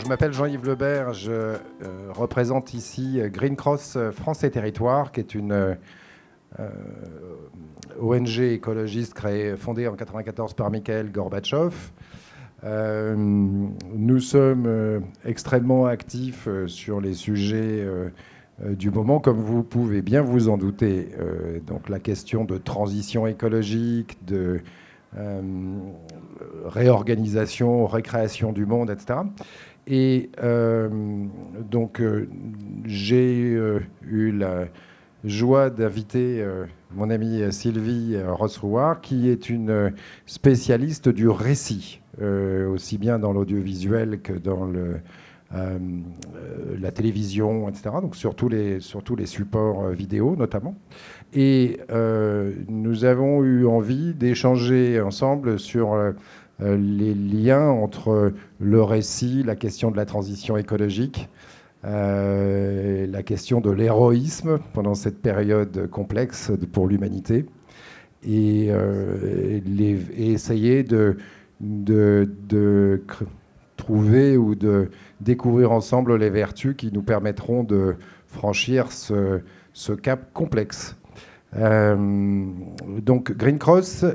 Je m'appelle Jean-Yves Lebert, je représente ici Green Cross France et Territoires, qui est une ONG écologiste fondée en 1994 par Mikhail Gorbatchev. Nous sommes extrêmement actifs sur les sujets du moment, comme vous pouvez bien vous en douter. Donc la question de transition écologique, de réorganisation, récréation du monde, etc. Et donc j'ai eu la joie d'inviter mon amie Sylvie Rosrouard, qui est une spécialiste du récit, aussi bien dans l'audiovisuel que dans la télévision, etc. Donc sur tous les supports vidéo notamment. Et nous avons eu envie d'échanger ensemble sur les liens entre le récit, la question de la transition écologique, la question de l'héroïsme pendant cette période complexe pour l'humanité, et essayer de trouver ou de découvrir ensemble les vertus qui nous permettront de franchir ce cap complexe. Donc Green Cross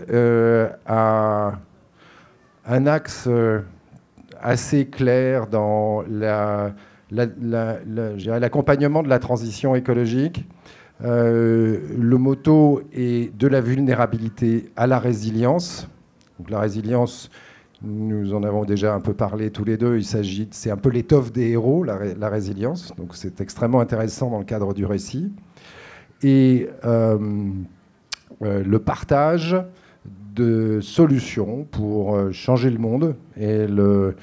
a un axe assez clair dans l'accompagnement de la transition écologique. Le motto est de la vulnérabilité à la résilience. Donc la résilience, nous en avons déjà un peu parlé tous les deux. C'est un peu l'étoffe des héros, la résilience. Donc c'est extrêmement intéressant dans le cadre du récit. Et le partage de solutions pour changer le monde et le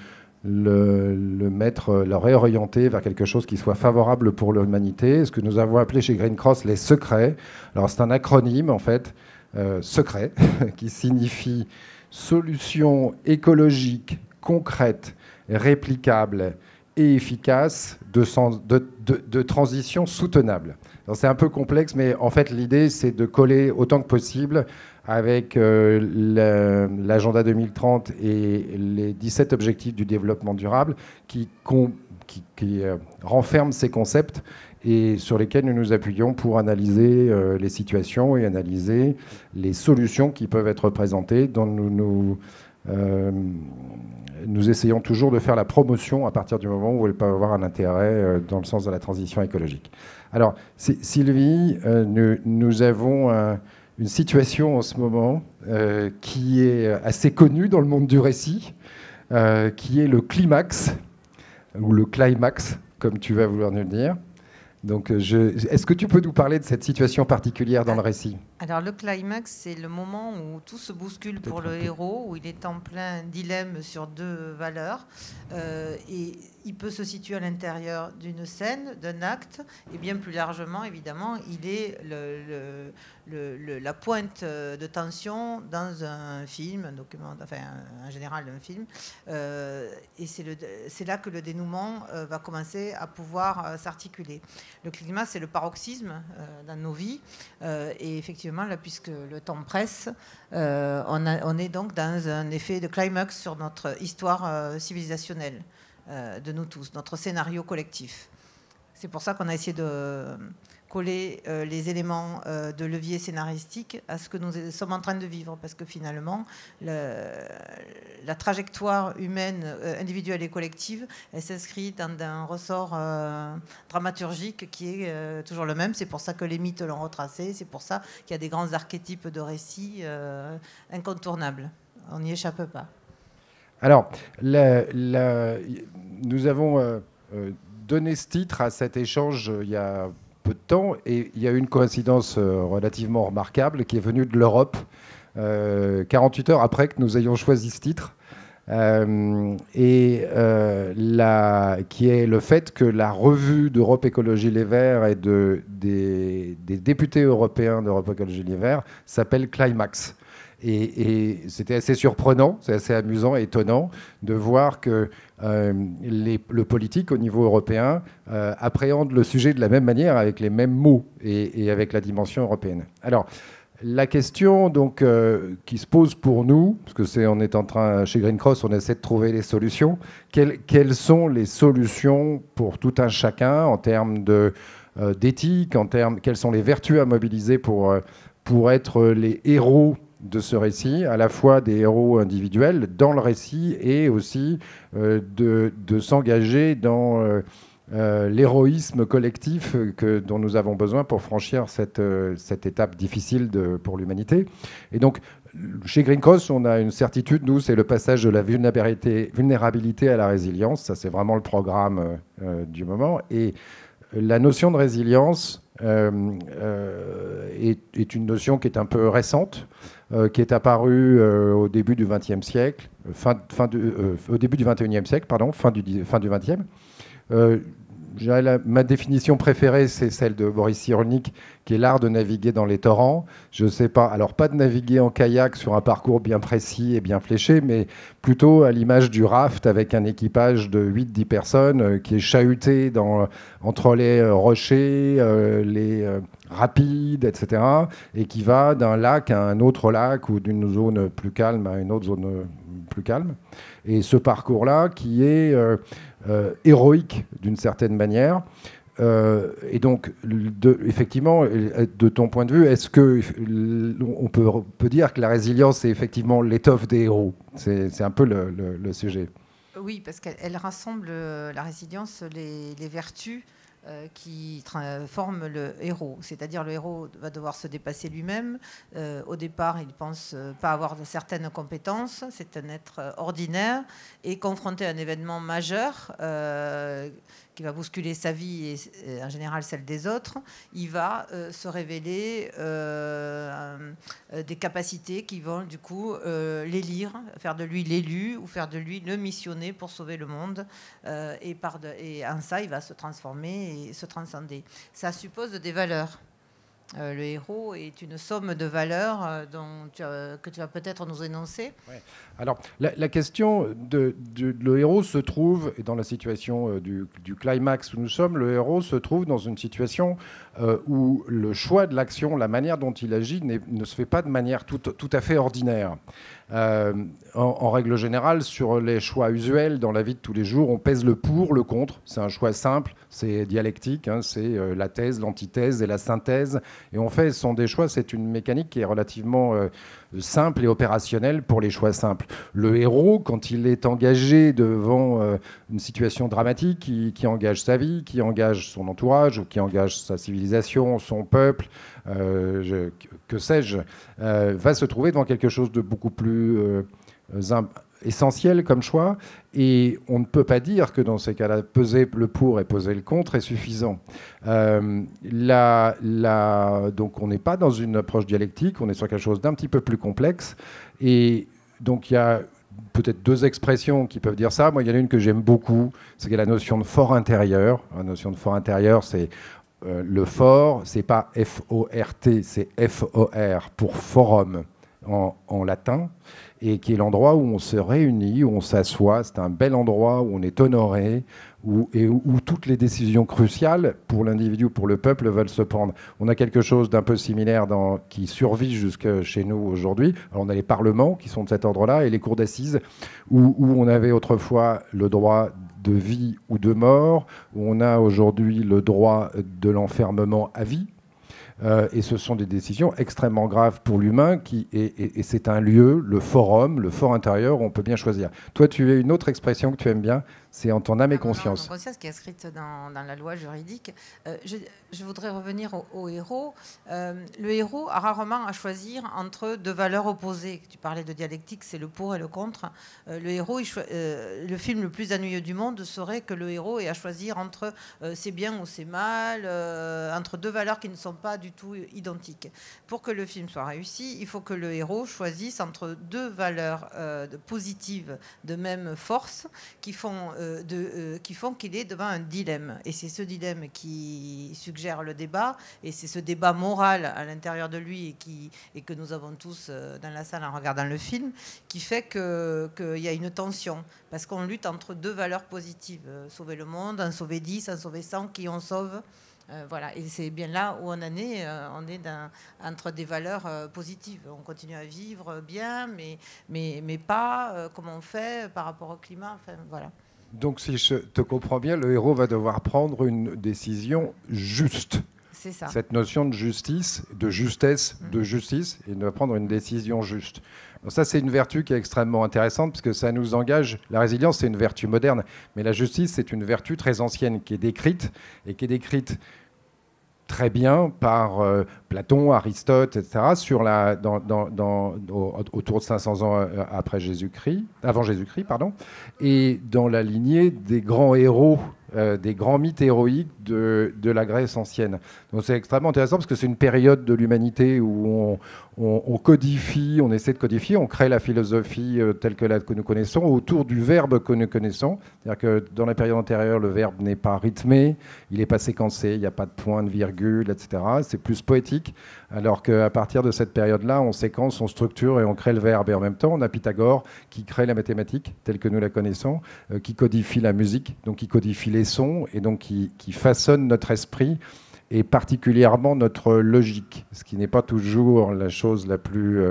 réorienter vers quelque chose qui soit favorable pour l'humanité. Ce que nous avons appelé chez Green Cross les secrets. Alors c'est un acronyme en fait, secret, qui signifie solutions écologiques, concrètes, réplicables et efficaces de transition soutenable. C'est un peu complexe, mais en fait l'idée c'est de coller autant que possible avec l'agenda 2030 et les 17 objectifs du développement durable qui renferment ces concepts et sur lesquels nous nous appuyons pour analyser les situations et analyser les solutions qui peuvent être présentées, dont nous essayons toujours de faire la promotion à partir du moment où elles peuvent avoir un intérêt dans le sens de la transition écologique. Alors, Sylvie, nous avons une situation en ce moment qui est assez connue dans le monde du récit, qui est le climax, ou le climax, comme tu vas vouloir nous le dire. Donc, est-ce que tu peux nous parler de cette situation particulière dans le récit ? Alors, le climax, c'est le moment où tout se bouscule pour le héros, où il est en plein dilemme sur deux valeurs. Et il peut se situer à l'intérieur d'une scène, d'un acte, et bien plus largement, évidemment, il est la pointe de tension dans un film, un documentaire, enfin, en général, un film. Et c'est là que le dénouement va commencer à pouvoir s'articuler. Le climax, c'est le paroxysme dans nos vies. Et effectivement, là, puisque le temps presse, on est donc dans un effet de climax sur notre histoire civilisationnelle de nous tous, notre scénario collectif. C'est pour ça qu'on a essayé de coller les éléments de levier scénaristique à ce que nous sommes en train de vivre, parce que finalement, la trajectoire humaine, individuelle et collective, elle s'inscrit dans un ressort dramaturgique qui est toujours le même. C'est pour ça que les mythes l'ont retracé, c'est pour ça qu'il y a des grands archétypes de récits incontournables. On n'y échappe pas. Alors, nous avons donné ce titre à cet échange il y a peu de temps, et il y a eu une coïncidence relativement remarquable qui est venue de l'Europe 48 heures après que nous ayons choisi ce titre, qui est le fait que la revue d'Europe Écologie Les Verts et des députés européens d'Europe Écologie Les Verts s'appelle Climax. Et c'était assez surprenant, c'est assez amusant et étonnant de voir que le politique au niveau européen appréhende le sujet de la même manière, avec les mêmes mots et avec la dimension européenne. Alors, La question donc, qui se pose pour nous, parce que on est en train, chez Green Cross, on essaie de trouver les solutions. Quelles sont les solutions pour tout un chacun en termes d'éthique, quelles sont les vertus à mobiliser pour être les héros de ce récit, à la fois des héros individuels dans le récit et aussi de s'engager dans l'héroïsme collectif dont nous avons besoin pour franchir cette étape difficile pour l'humanité. Et donc, chez Green Cross, on a une certitude, nous, c'est le passage de la vulnérabilité à la résilience. Ça, c'est vraiment le programme du moment. Et la notion de résilience est une notion qui est un peu récente, qui est apparue au début du XXe siècle, au début du XXIe siècle, pardon, fin du XXe. Ma définition préférée, c'est celle de Boris Cyrulnik, qui est l'art de naviguer dans les torrents. Je ne sais pas, alors pas de naviguer en kayak sur un parcours bien précis et bien fléché, mais plutôt à l'image du raft avec un équipage de 8-10 personnes qui est chahuté entre les rochers, les rapides, etc., et qui va d'un lac à un autre lac ou d'une zone plus calme à une autre zone plus calme. Et ce parcours-là qui est héroïque d'une certaine manière. Et donc, effectivement, de ton point de vue, est-ce qu'on peut dire que la résilience, c'est effectivement l'étoffe des héros? C'est un peu le sujet. Oui, parce qu'elle rassemble, la résilience, les vertus qui forment le héros. C'est-à-dire le héros va devoir se dépasser lui-même. Au départ, il ne pense pas avoir de certaines compétences. C'est un être ordinaire et confronté à un événement majeur qui va bousculer sa vie et en général celle des autres. Il va se révéler des capacités qui vont du coup l'élire, faire de lui l'élu ou faire de lui le missionné pour sauver le monde. Et en ça, il va se transformer et se transcender. Ça suppose des valeurs. Le héros est une somme de valeurs que tu vas peut-être nous énoncer. Ouais. Alors, la question le héros se trouve, et dans la situation du climax où nous sommes, le héros se trouve dans une situation où le choix de l'action, la manière dont il agit, ne se fait pas de manière tout à fait ordinaire. En règle générale, sur les choix usuels dans la vie de tous les jours, on pèse le pour, le contre. C'est un choix simple, c'est dialectique, hein, c'est la thèse, l'antithèse et la synthèse. Et on fait, ce sont des choix, c'est une mécanique qui est relativement simple et opérationnelle pour les choix simples. Le héros, quand il est engagé devant une situation dramatique qui engage sa vie, qui engage son entourage, ou qui engage sa civilisation, son peuple, que sais-je, va se trouver devant quelque chose de beaucoup plus essentiel comme choix, et on ne peut pas dire que dans ces cas-là, peser le pour et peser le contre est suffisant. Donc on n'est pas dans une approche dialectique, on est sur quelque chose d'un petit peu plus complexe, et donc il y a peut-être deux expressions qui peuvent dire ça. Moi, il y en a une que j'aime beaucoup, c'est la notion de fort intérieur. La notion de fort intérieur, c'est le fort, c'est pas F-O-R-T, c'est F-O-R pour forum en latin, et qui est l'endroit où on se réunit, où on s'assoit. C'est un bel endroit où on est honoré, où toutes les décisions cruciales pour l'individu ou pour le peuple veulent se prendre. On a quelque chose d'un peu similaire qui survit jusque chez nous aujourd'hui. Alors on a les parlements qui sont de cet ordre-là et les cours d'assises où on avait autrefois le droit de vie ou de mort, où on a aujourd'hui le droit de l'enfermement à vie. Et ce sont des décisions extrêmement graves pour l'humain, et c'est un lieu, le forum, le fort intérieur, où on peut bien choisir. Toi, tu as une autre expression que tu aimes bien, c'est en ton âme et conscience. En conscience, qui est inscrite dans la loi juridique. Je voudrais revenir au héros. Le héros a rarement à choisir entre deux valeurs opposées. Tu parlais de dialectique, c'est le pour et le contre. Le héros, le film le plus ennuyeux du monde serait que le héros ait à choisir entre c'est bien ou c'est mal, entre deux valeurs qui ne sont pas du tout identiques. Pour que le film soit réussi, il faut que le héros choisisse entre deux valeurs positives de même force qui font qu'il est devant un dilemme. Et c'est ce dilemme qui suggère le débat, et c'est ce débat moral à l'intérieur de lui et que nous avons tous dans la salle en regardant le film, qui fait qu'il y a une tension, parce qu'on lutte entre deux valeurs positives. Sauver le monde, en sauver 10, en sauver 100, qui on sauve. Voilà, et c'est bien là où on est entre des valeurs positives. On continue à vivre bien, mais pas comment on fait par rapport au climat. Enfin, voilà. Donc, si je te comprends bien, le héros va devoir prendre une décision juste. C'est ça. Cette notion de justice, de justesse, de justice, il doit prendre une décision juste. Donc ça, c'est une vertu qui est extrêmement intéressante parce que ça nous engage. La résilience, c'est une vertu moderne, mais la justice, c'est une vertu très ancienne qui est décrite et qui est décrite très bien par Platon, Aristote, etc., autour de 500 ans après Jésus-Christ, avant Jésus-Christ, pardon, et dans la lignée des grands héros, des grands mythes héroïques de la Grèce ancienne. Donc c'est extrêmement intéressant parce que c'est une période de l'humanité où on codifie, on essaie de codifier, on crée la philosophie telle que nous connaissons autour du verbe que nous connaissons. C'est-à-dire que dans la période antérieure, le verbe n'est pas rythmé, il n'est pas séquencé, il n'y a pas de point, de virgule, etc. C'est plus poétique, alors qu'à partir de cette période-là, on séquence, on structure et on crée le verbe. Et en même temps, on a Pythagore qui crée la mathématique telle que nous la connaissons, qui codifie la musique, donc qui codifie les sons et donc qui façonne notre esprit et particulièrement notre logique, ce qui n'est pas toujours la chose la plus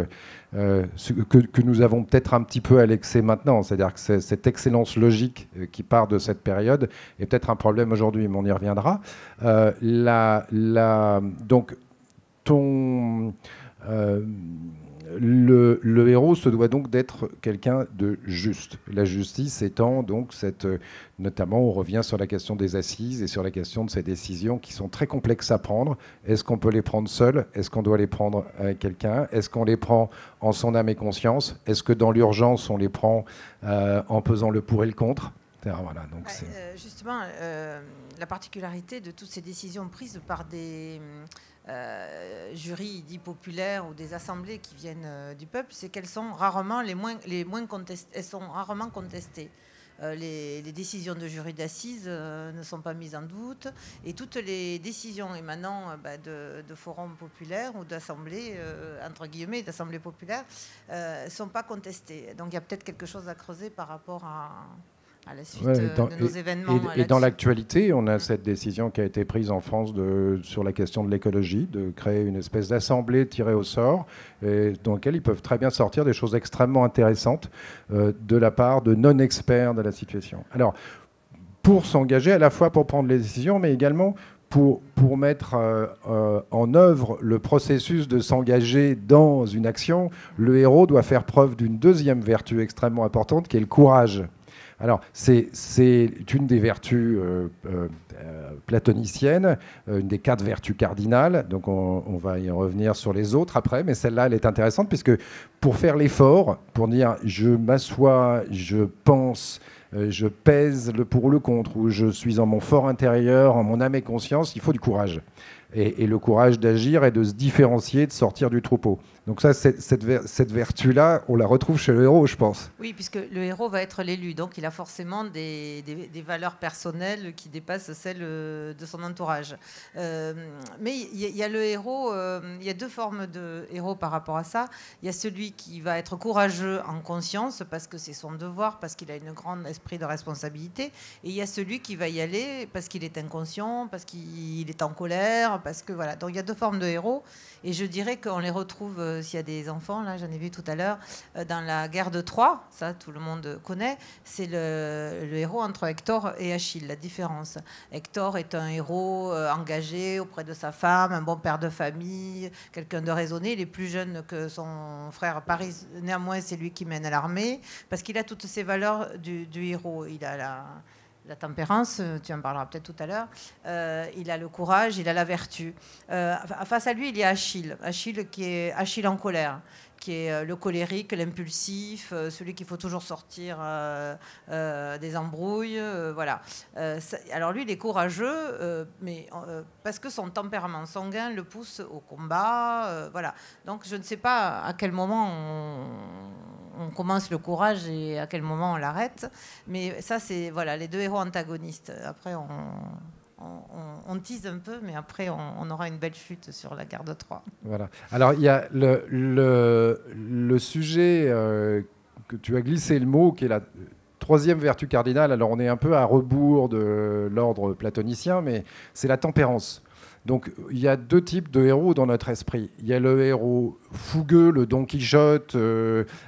que nous avons peut-être un petit peu à l'excès maintenant. C'est-à-dire que cette excellence logique qui part de cette période est peut-être un problème aujourd'hui, mais on y reviendra. Donc, le héros se doit donc d'être quelqu'un de juste. La justice étant donc notamment on revient sur la question des assises et sur la question de ces décisions qui sont très complexes à prendre. Est-ce qu'on peut les prendre seul? Est-ce qu'on doit les prendre avec quelqu'un? Est-ce qu'on les prend en son âme et conscience? Est-ce que dans l'urgence on les prend en pesant le pour et le contre? Voilà, donc justement, la particularité de toutes ces décisions prises par des jurys dits populaires ou des assemblées qui viennent du peuple, c'est qu'elles sont rarement elles sont rarement contestées. Les décisions de jury d'assises ne sont pas mises en doute, et toutes les décisions émanant de forums populaires ou d'assemblées, entre guillemets, d'assemblées populaires, ne sont pas contestées. Donc il y a peut-être quelque chose à creuser par rapport à la suite de nos événements. Et dans l'actualité, on a cette décision qui a été prise en France sur la question de l'écologie, de créer une espèce d'assemblée tirée au sort, et dans laquelle ils peuvent très bien sortir des choses extrêmement intéressantes de la part de non-experts de la situation. Alors, pour s'engager, à la fois pour prendre les décisions, mais également pour mettre en œuvre le processus de s'engager dans une action, le héros doit faire preuve d'une deuxième vertu extrêmement importante, qui est le courage. Alors, c'est une des vertus platoniciennes, une des 4 vertus cardinales. Donc, on va y revenir sur les autres après, mais celle-là, elle est intéressante, puisque pour faire l'effort, pour dire je m'assois, je pense, je pèse le pour ou le contre, ou je suis en mon fort intérieur, en mon âme et conscience, il faut du courage. Et le courage d'agir et de se différencier, de sortir du troupeau. Donc ça, cette vertu-là, on la retrouve chez le héros, je pense. Oui, puisque le héros va être l'élu, donc il a forcément des valeurs personnelles qui dépassent celles de son entourage. Mais il y a le héros, il y a 2 formes de héros par rapport à ça. Il y a celui qui va être courageux en conscience, parce que c'est son devoir, parce qu'il a un grand esprit de responsabilité. Et il y a celui qui va y aller parce qu'il est inconscient, parce qu'il est en colère, parce que voilà. Donc il y a 2 formes de héros, et je dirais qu'on les retrouve, s'il y a des enfants, là j'en ai vu tout à l'heure, dans la guerre de Troie, ça tout le monde connaît, c'est le héros entre Hector et Achille, la différence. Hector est un héros engagé auprès de sa femme, un bon père de famille, quelqu'un de raisonné, il est plus jeune que son frère Paris, néanmoins c'est lui qui mène l'armée, parce qu'il a toutes ces valeurs du héros. Il a la tempérance, tu en parleras peut-être tout à l'heure, il a le courage, il a la vertu. Face à lui, il y a Achille qui est Achille en colère, qui est le colérique, l'impulsif, celui qu'il faut toujours sortir des embrouilles. Voilà. Alors lui, il est courageux, mais parce que son tempérament sanguin le pousse au combat. Voilà. Donc je ne sais pas à quel moment on commence le courage et à quel moment on l'arrête. Mais ça, c'est voilà, les 2 héros antagonistes. Après, on tease un peu, mais après, on aura une belle chute sur la guerre de Troie. Voilà. Alors, il y a le sujet que tu as glissé le mot, qui est la 3e vertu cardinale. Alors, on est un peu à rebours de l'ordre platonicien, mais c'est la tempérance. Donc il y a deux types de héros dans notre esprit. Il y a le héros fougueux, le Don Quichotte,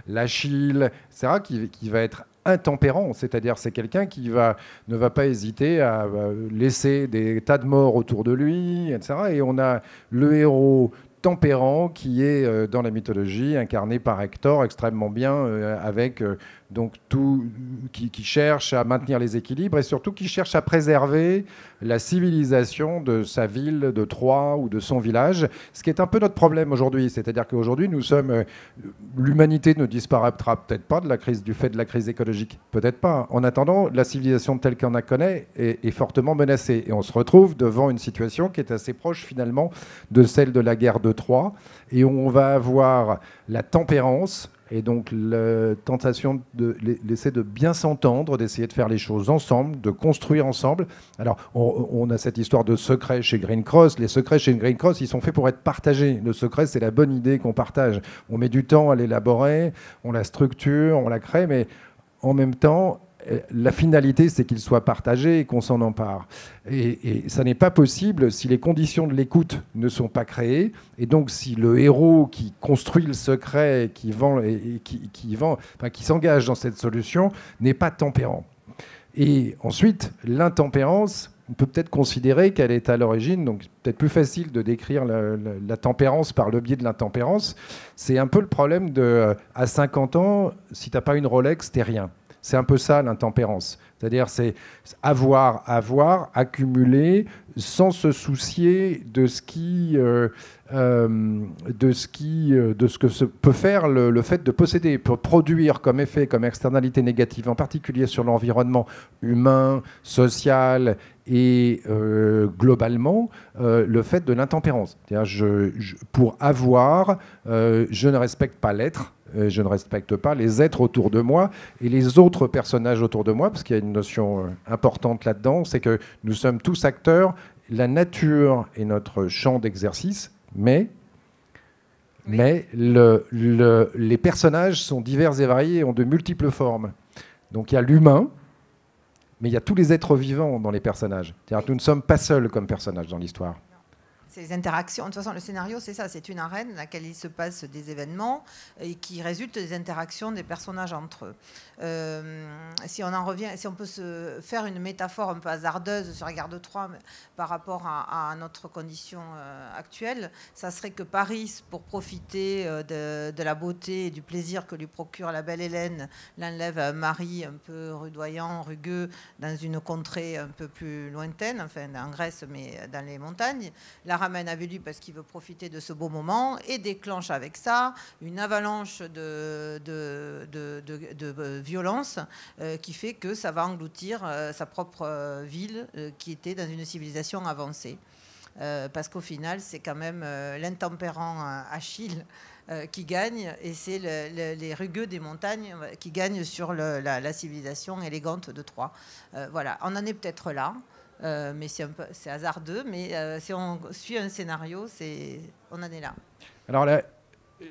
l'Achille, etc., qui va être intempérant, c'est-à-dire c'est quelqu'un qui ne va pas hésiter à laisser des tas de morts autour de lui, etc. Et on a le héros tempérant qui est dans la mythologie incarné par Hector extrêmement bien avec donc tout qui cherche à maintenir les équilibres et surtout qui cherche à préserver la civilisation de sa ville, de Troie ou de son village, ce qui est un peu notre problème aujourd'hui, c'est-à-dire qu'aujourd'hui nous sommes l'humanité ne disparaîtra peut-être pas du fait de la crise écologique, peut-être pas. En attendant, la civilisation telle qu'on la connaît est fortement menacée et on se retrouve devant une situation qui est assez proche finalement de celle de la guerre de Troie et où on va avoir la tempérance et donc la tentation de l'essayer de bien s'entendre, d'essayer de faire les choses ensemble, de construire ensemble. Alors on a cette histoire de secret chez Green Cross. Les secrets chez Green Cross, ils sont faits pour être partagés. Le secret, c'est la bonne idée qu'on partage. On met du temps à l'élaborer, on la structure, on la crée, mais en même temps, la finalité, c'est qu'il soit partagé et qu'on s'en empare. Et ça n'est pas possible si les conditions de l'écoute ne sont pas créées. Et donc, si le héros qui construit le secret, qui s'engage dans cette solution, n'est pas tempérant. Et ensuite, l'intempérance, on peut peut-être considérer qu'elle est à l'origine, donc peut-être plus facile de décrire la tempérance par le biais de l'intempérance. C'est un peu le problème de, à 50 ans, si tu n'as pas une Rolex, t'es rien. C'est un peu ça l'intempérance. C'est-à-dire c'est avoir, accumuler, sans se soucier de ce que peut faire le fait de posséder, peut produire comme effet, comme externalité négative, en particulier sur l'environnement humain, social et globalement, le fait de l'intempérance. C'est-à-dire pour avoir, je ne respecte pas l'être. Je ne respecte pas les êtres autour de moi et les autres personnages autour de moi, parce qu'il y a une notion importante là-dedans, c'est que nous sommes tous acteurs, la nature est notre champ d'exercice, mais les personnages sont divers et variés et ont de multiples formes. Donc il y a l'humain, mais il y a tous les êtres vivants dans les personnages. C'est-à-dire que nous ne sommes pas seuls comme personnages dans l'histoire. C'est les interactions. De toute façon, le scénario, c'est ça. C'est une arène dans laquelle il se passe des événements et qui résultent des interactions des personnages entre eux. Si on en revient, si on peut se faire une métaphore un peu hasardeuse sur la guerre de Troie par rapport à notre condition actuelle, ça serait que Paris, pour profiter de la beauté et du plaisir que lui procure la belle Hélène, l'enlève à un mari un peu rudoyant, rugueux, dans une contrée un peu plus lointaine, enfin en Grèce, mais dans les montagnes. La ramène à Vélu parce qu'il veut profiter de ce beau moment et déclenche avec ça une avalanche de violence qui fait que ça va engloutir sa propre ville qui était dans une civilisation avancée. Parce qu'au final, c'est quand même l'intempérant Achille qui gagne et c'est les rugueux des montagnes qui gagnent sur la civilisation élégante de Troie. Voilà, on en est peut-être là. Mais c'est hasardeux, mais si on suit un scénario, on en est là. Alors là,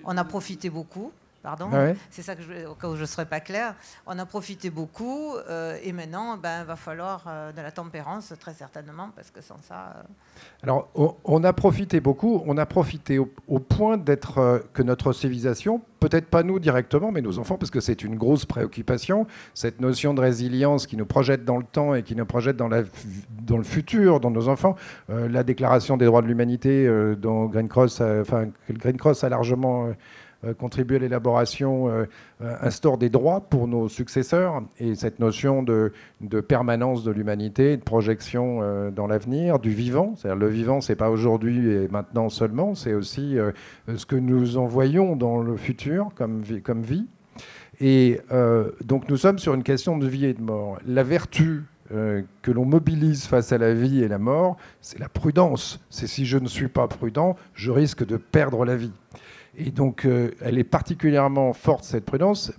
on a profité beaucoup, pardon, ouais. C'est ça au cas où je ne serais pas claire. On a profité beaucoup et maintenant, il va falloir de la tempérance, très certainement, parce que sans ça... Alors, on a profité beaucoup, on a profité au point d'être que notre civilisation, peut-être pas nous directement, mais nos enfants, parce que c'est une grosse préoccupation, cette notion de résilience qui nous projette dans le temps et qui nous projette dans le futur, dans nos enfants. La Déclaration des droits de l'humanité dont Green Cross a largement... contribuer à l'élaboration, instaure des droits pour nos successeurs et cette notion de permanence de l'humanité, de projection dans l'avenir, du vivant. C'est-à-dire le vivant, c'est pas aujourd'hui et maintenant seulement, c'est aussi ce que nous envoyons dans le futur comme vie. Et donc nous sommes sur une question de vie et de mort. La vertu que l'on mobilise face à la vie et la mort, c'est la prudence. C'est si je ne suis pas prudent, je risque de perdre la vie. Et donc, elle est particulièrement forte, cette prudence,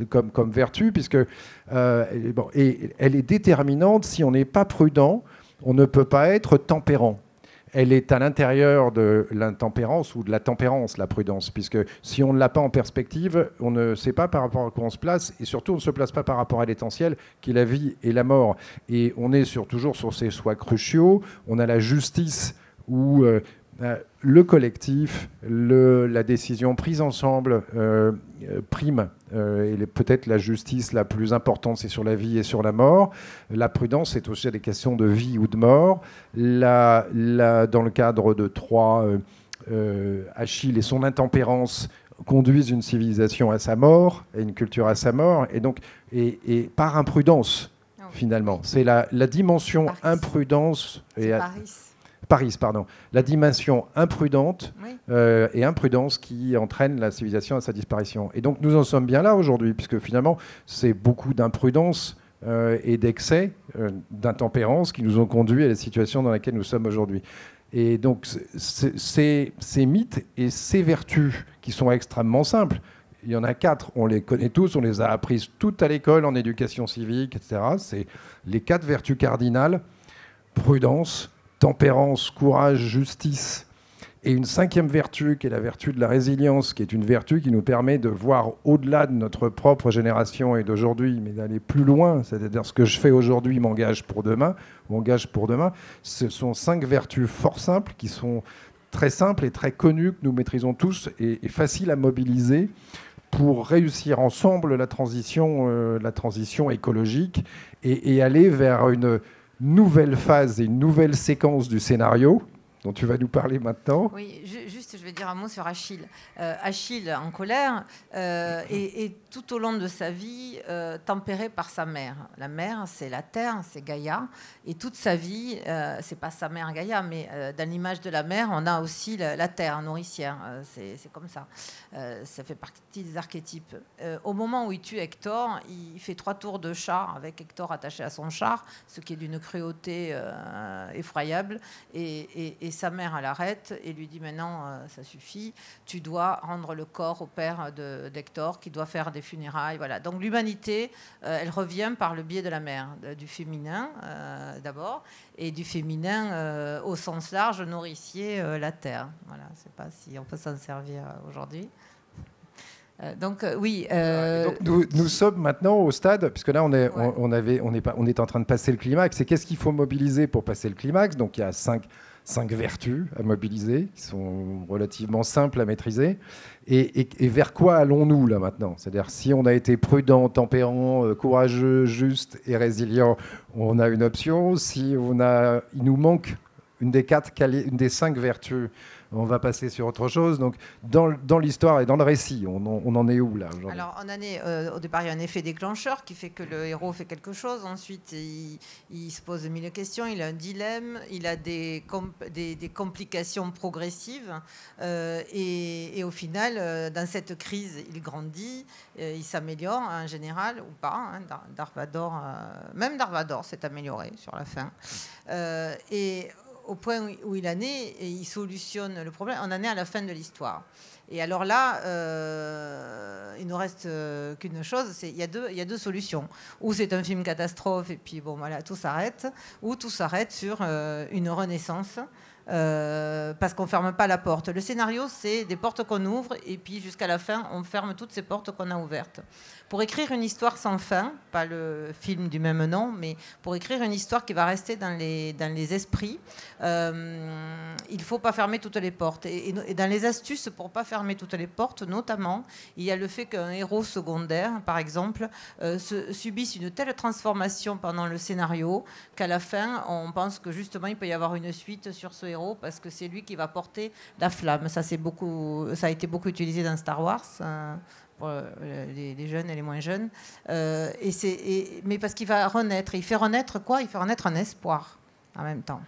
comme vertu, puisque et elle est déterminante. Si on n'est pas prudent, on ne peut pas être tempérant. Elle est à l'intérieur de l'intempérance ou de la tempérance, la prudence, puisque si on ne l'a pas en perspective, on ne sait pas par rapport à quoi on se place, et surtout, on ne se place pas par rapport à l'essentiel, qui est la vie et la mort. Et on est toujours sur ces choix cruciaux. On a la justice où le collectif, la décision prise ensemble prime, et peut-être la justice la plus importante, c'est sur la vie et sur la mort. La prudence, c'est aussi des questions de vie ou de mort. Dans le cadre de Troie, Achille et son intempérance conduisent une civilisation à sa mort, et une culture à sa mort, et donc et par imprudence, finalement. C'est la dimension Paris. Imprudence. Paris, pardon. La dimension imprudente oui. Et imprudence qui entraîne la civilisation à sa disparition. Et donc nous en sommes bien là aujourd'hui, puisque finalement, c'est beaucoup d'imprudence et d'excès, d'intempérance qui nous ont conduits à la situation dans laquelle nous sommes aujourd'hui. Et donc ces mythes et ces vertus qui sont extrêmement simples, il y en a 4, on les connaît tous, on les a apprises toutes à l'école, en éducation civique, etc. C'est les 4 vertus cardinales: prudence, tempérance, courage, justice, et une 5e vertu qui est la vertu de la résilience, qui est une vertu qui nous permet de voir au-delà de notre propre génération et d'aujourd'hui, mais d'aller plus loin. C'est-à-dire ce que je fais aujourd'hui m'engage pour demain, ou engage pour demain. Ce sont 5 vertus fort simples qui sont très simples et très connues, que nous maîtrisons tous et faciles à mobiliser pour réussir ensemble la transition écologique et aller vers une nouvelle phase et une nouvelle séquence du scénario dont tu vas nous parler maintenant. Oui, juste, je vais dire un mot sur Achille. Achille, en colère, est tout au long de sa vie tempéré par sa mère. La mère, c'est la terre, c'est Gaïa. Et toute sa vie, c'est pas sa mère Gaïa, mais dans l'image de la mère, on a aussi la terre nourricière. C'est comme ça. Ça fait partie des archétypes. Au moment où il tue Hector, il fait 3 tours de char avec Hector attaché à son char, ce qui est d'une cruauté effroyable. Et sa mère, elle arrête et lui dit: maintenant, ça suffit, tu dois rendre le corps au père d'Hector, qui doit faire des funérailles. Voilà. Donc l'humanité, elle revient par le biais de la mère, du féminin d'abord, et du féminin au sens large, nourricier, la terre. Voilà. Je ne sais pas si on peut s'en servir aujourd'hui. Oui. Donc nous sommes maintenant au stade, puisque là on est en train de passer le climax. Et qu'est-ce qu'il faut mobiliser pour passer le climax? Donc il y a 5 vertus à mobiliser, qui sont relativement simples à maîtriser. Et vers quoi allons-nous là maintenant? C'est-à-dire, si on a été prudent, tempérant, courageux, juste et résilient, on a une option. Si il nous manque une des 5 vertus, on va passer sur autre chose. Donc, dans l'histoire et dans le récit, on en est où là aujourd'hui? Alors, au départ, il y a un effet déclencheur qui fait que le héros fait quelque chose. Ensuite, il se pose 1000 questions, il a un dilemme, il a des complications progressives. Et au final, dans cette crise, il grandit, il s'améliore en général, ou pas. Darvador, même Darvador s'est amélioré sur la fin. Et au point où il en est, et il solutionne le problème, on en est à la fin de l'histoire. Et alors là, il nous reste qu'une chose, il y a deux solutions. Ou c'est un film catastrophe, et puis bon, voilà, tout s'arrête, ou tout s'arrête sur une renaissance, parce qu'on ne ferme pas la porte. Le scénario, c'est des portes qu'on ouvre, et puis jusqu'à la fin, on ferme toutes ces portes qu'on a ouvertes. Pour écrire une histoire sans fin, pas le film du même nom, mais pour écrire une histoire qui va rester dans les esprits, il ne faut pas fermer toutes les portes. Et dans les astuces pour ne pas fermer toutes les portes, notamment, il y a le fait qu'un héros secondaire, par exemple, subisse une telle transformation pendant le scénario qu'à la fin, on pense que justement, il peut y avoir une suite sur ce héros parce que c'est lui qui va porter la flamme. Ça a été beaucoup utilisé dans Star Wars. Pour les jeunes et les moins jeunes. Mais parce qu'il va renaître. Il fait renaître quoi? Il fait renaître un espoir en même temps.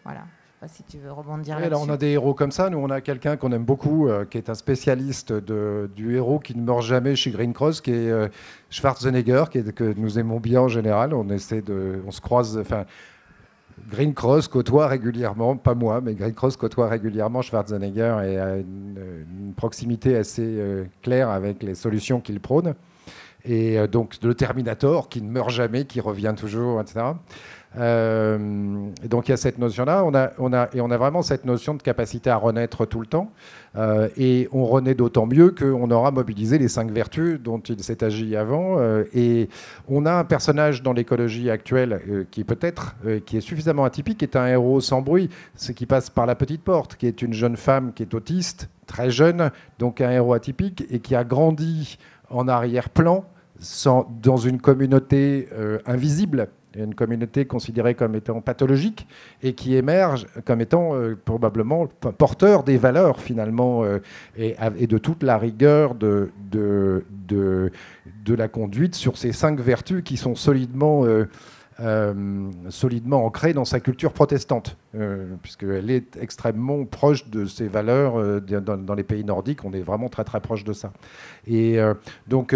Voilà. Je ne sais pas si tu veux rebondir là-dessus. Là, on a des héros comme ça. Nous, on a quelqu'un qu'on aime beaucoup, qui est un spécialiste du héros qui ne meurt jamais chez Green Cross, qui est Schwarzenegger, que nous aimons bien en général. On se croise... Green Cross côtoie régulièrement, pas moi, mais Green Cross côtoie régulièrement Schwarzenegger et a une proximité assez claire avec les solutions qu'il prône. Et donc le Terminator qui ne meurt jamais, qui revient toujours, etc. Et donc il y a cette notion-là. On a vraiment cette notion de capacité à renaître tout le temps. Et on renaît d'autant mieux qu'on aura mobilisé les 5 vertus dont il s'est agi avant. Et on a un personnage dans l'écologie actuelle qui peut-être qui est suffisamment atypique, qui est un héros sans bruit, ce qui passe par la petite porte, qui est une jeune femme qui est autiste, très jeune, donc un héros atypique, et qui a grandi en arrière-plan dans une communauté invisible, une communauté considérée comme étant pathologique et qui émerge comme étant probablement porteur des valeurs finalement et de toute la rigueur de la conduite sur ces 5 vertus qui sont solidement ancrée dans sa culture protestante, puisqu'elle est extrêmement proche de ces valeurs dans les pays nordiques. On est vraiment très très proche de ça. Et donc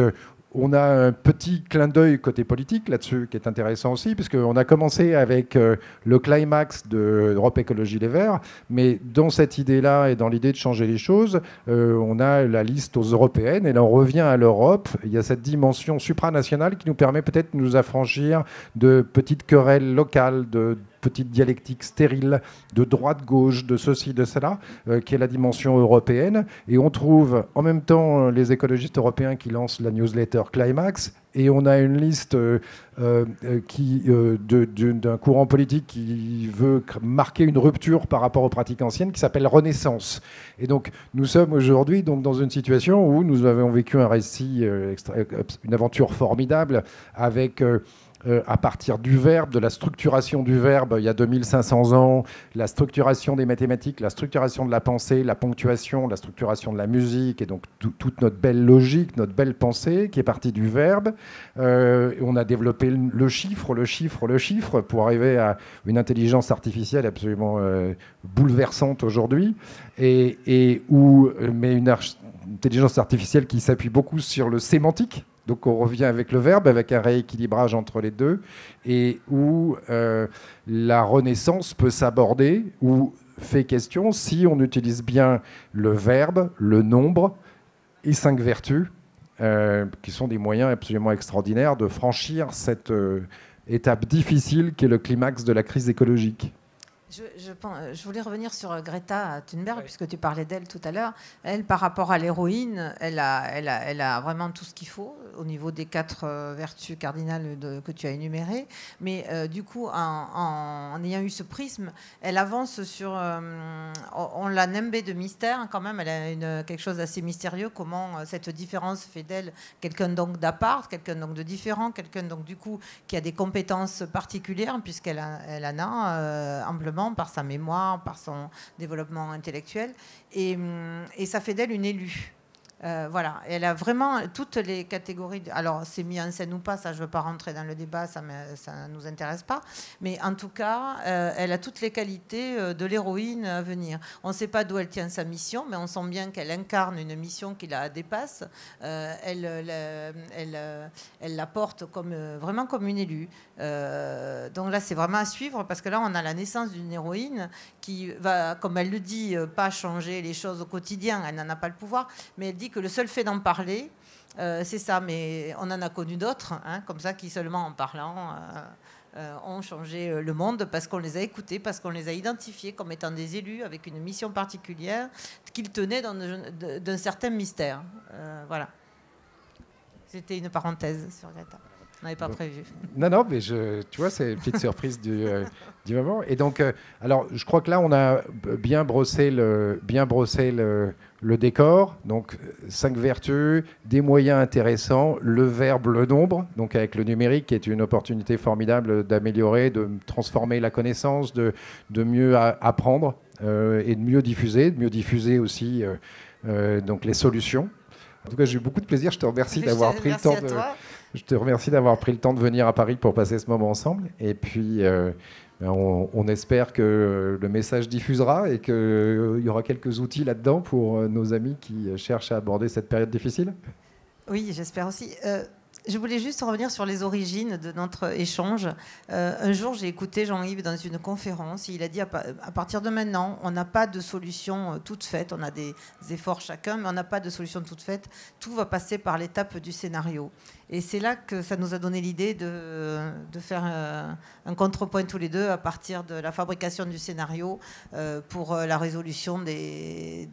on a un petit clin d'œil côté politique là-dessus qui est intéressant aussi, puisqu'on a commencé avec le climax de Europe Écologie Les Verts, mais dans cette idée-là et dans l'idée de changer les choses, on a la liste aux européennes, et là on revient à l'Europe. Il y a cette dimension supranationale qui nous permet peut-être de nous affranchir de petites querelles locales, de petite dialectique stérile de droite-gauche, de ceci, de cela, qui est la dimension européenne. Et on trouve en même temps les écologistes européens qui lancent la newsletter Climax, et on a une liste d'un courant politique qui veut marquer une rupture par rapport aux pratiques anciennes, qui s'appelle Renaissance. Et donc nous sommes aujourd'hui dans une situation où nous avons vécu un récit, une aventure formidable avec... à partir du verbe, de la structuration du verbe, il y a 2500 ans, la structuration des mathématiques, la structuration de la pensée, la ponctuation, la structuration de la musique, et donc toute notre belle logique, notre belle pensée qui est partie du verbe. On a développé le chiffre pour arriver à une intelligence artificielle absolument bouleversante aujourd'hui, mais une intelligence artificielle qui s'appuie beaucoup sur le sémantique. Donc on revient avec le verbe, avec un rééquilibrage entre les deux, et où la Renaissance peut s'aborder, ou fait question, si on utilise bien le verbe, le nombre et 5 vertus, qui sont des moyens absolument extraordinaires de franchir cette étape difficile qui est le climax de la crise écologique. Je voulais revenir sur Greta Thunberg, puisque tu parlais d'elle tout à l'heure. Elle, par rapport à l'héroïne, elle a vraiment tout ce qu'il faut au niveau des 4 vertus cardinales que tu as énumérées. Mais du coup, en ayant eu ce prisme, elle avance sur... on l'a nimbée de mystère, quand même. Elle a quelque chose d'assez mystérieux. Comment cette différence fait d'elle quelqu'un donc d'apart, quelqu'un donc de différent, quelqu'un donc du coup qui a des compétences particulières, puisqu'elle en a amplement, par sa mémoire, par son développement intellectuel, et ça fait d'elle une élue. Voilà, et elle a vraiment toutes les catégories. Alors, c'est mis en scène ou pas, ça, je ne veux pas rentrer dans le débat, ça ne nous intéresse pas. Mais en tout cas, elle a toutes les qualités de l'héroïne à venir. On ne sait pas d'où elle tient sa mission, mais on sent bien qu'elle incarne une mission qui la dépasse. Elle la porte vraiment comme une élue. Donc là, c'est vraiment à suivre, parce que là, on a la naissance d'une héroïne qui va, comme elle le dit, pas changer les choses au quotidien. Elle n'en a pas le pouvoir, mais elle dit que le seul fait d'en parler, c'est ça. Mais on en a connu d'autres, comme ça, qui seulement en parlant ont changé le monde, parce qu'on les a écoutés, parce qu'on les a identifiés comme étant des élus avec une mission particulière qu'ils tenaient d'un certain mystère. Voilà. C'était une parenthèse sur Greta. On n'avait pas prévu. Non, mais tu vois, c'est une petite surprise du moment. Et donc, alors, je crois que là, on a bien brossé le décor. Donc, 5 vertus, des moyens intéressants, le verbe, le nombre, donc avec le numérique, qui est une opportunité formidable d'améliorer, de transformer la connaissance, de mieux apprendre et de mieux diffuser aussi donc les solutions. En tout cas, j'ai eu beaucoup de plaisir. Je te remercie d'avoir pris le temps Je te remercie d'avoir pris le temps de venir à Paris pour passer ce moment ensemble. Et puis, on espère que le message diffusera et qu'il y aura quelques outils là-dedans pour nos amis qui cherchent à aborder cette période difficile. Oui, j'espère aussi. Je voulais juste revenir sur les origines de notre échange. Un jour, j'ai écouté Jean-Yves dans une conférence. Il a dit, à partir de maintenant, on n'a pas de solution toute faite. On a des efforts chacun, mais on n'a pas de solution toute faite. Tout va passer par l'étape du scénario. Et c'est là que ça nous a donné l'idée de faire un contrepoint tous les deux à partir de la fabrication du scénario pour la résolution des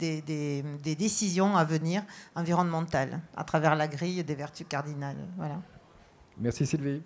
décisions à venir environnementales à travers la grille des vertus cardinales. Voilà. Merci Sylvie.